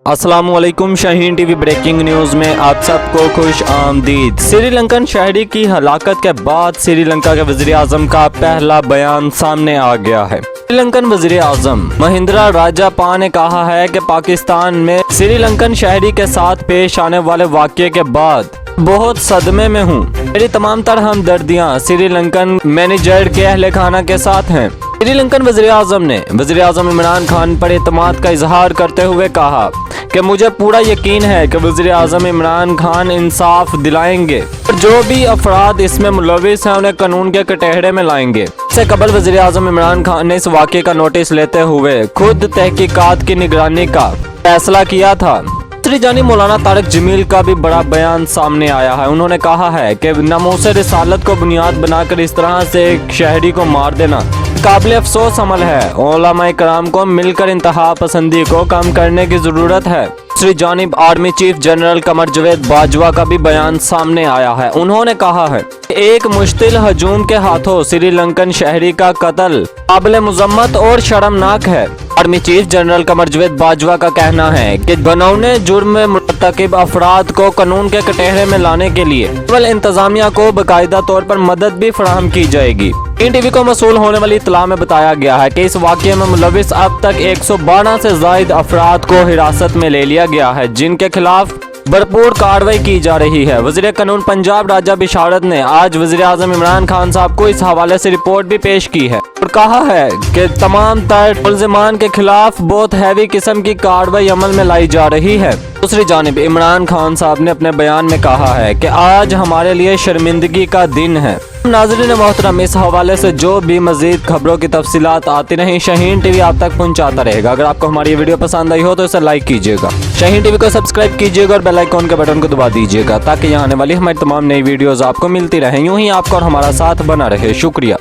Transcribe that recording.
अस्सलामुअलैकुम। Shaheen TV breaking news में आप सबको खुश आमदीद। श्रीलंकन शहरी की हलाकत के बाद श्रीलंका के वज़ीर आज़म का पहला बयान सामने आ गया है। श्रीलंकन वज़ीर आज़म महिंद्रा राजापा ने कहा है कि पाकिस्तान में श्रीलंकन शहरी के साथ पेश आने वाले वाक़ये के बाद बहुत सदमे में हूँ। मेरी तमाम तरह हमदर्दियाँ श्रीलंकन मैनेजर के अहले खाना के साथ हैं। श्रीलंकन वज़ीर आज़म ने वज़ीर आज़म इमरान खान पर एतमाद का इजहार करते हुए कहा कि मुझे पूरा यकीन है कि वज़ीर आज़म इमरान खान इंसाफ दिलाएंगे और जो भी अफराद इसमें मुलविस हैं उन्हें कानून के कटहरे में लाएंगे। इससे कबल वज़ीर आज़म इमरान खान ने इस वाक़े का नोटिस लेते हुए खुद तहकीकात की निगरानी का फैसला किया था। दूसरी जानिब मौलाना तारिक जमील का भी बड़ा बयान सामने आया है। उन्होंने कहा है कि नामूस रिसालत को बुनियाद बनाकर इस तरह से एक शहरी को मार देना काबिल अफसोस अमल है। उलमा इकराम को मिलकर इंतहा पसंदी को कम करने की ज़रूरत है। दूसरी जानिब army chief general Qamar Javed Bajwa का भी बयान सामने आया है। उन्होंने कहा है एक मुश्तिल हजूम के हाथों श्रीलंकन शहरी का कत्ल काबिल मुज़म्मत और शर्मनाक है। Army chief general Qamar Javed Bajwa का कहना है कि बनौने जुर्म में मुर्तकिब अफराद को कानून के कटहरे में लाने के लिए केवल इंतजामिया को बाकायदा तौर पर मदद भी फराहम की जाएगी। टीवी को मसूल होने वाली इत्तला में बताया गया है कि इस वाक़ये में मुलविस अब तक 112 से ज़ायद अफराद को हिरासत में ले लिया गया है, जिनके खिलाफ भरपूर कार्रवाई की जा रही है। वज़ीर कानून पंजाब राजा बिशारत ने आज वज़ीर आज़म इमरान खान साहब को इस हवाले से रिपोर्ट भी पेश की है और कहा है कि तमाम तर मुल्ज़िमान के खिलाफ बहुत हैवी किस्म की कार्रवाई अमल में लाई जा रही है। दूसरी जानिब इमरान खान साहब ने अपने बयान में कहा है कि आज हमारे लिए शर्मिंदगी का दिन है। नाज़रीन मोहतरम, इस हवाले से जो भी मज़ीद खबरों की तफसीलात आती रहें शाहीन टीवी आप तक पहुंचाता रहेगा। अगर आपको हमारी ये वीडियो पसंद आई हो तो इसे लाइक कीजिएगा, शाहीन टीवी को सब्सक्राइब कीजिएगा और बेल आइकॉन के बटन को दबा दीजिएगा ताकि यहाँ आने वाली हमारी तमाम नई वीडियोज़ आपको मिलती रहें। यूँ ही आपका और हमारा साथ बना रहे। शुक्रिया।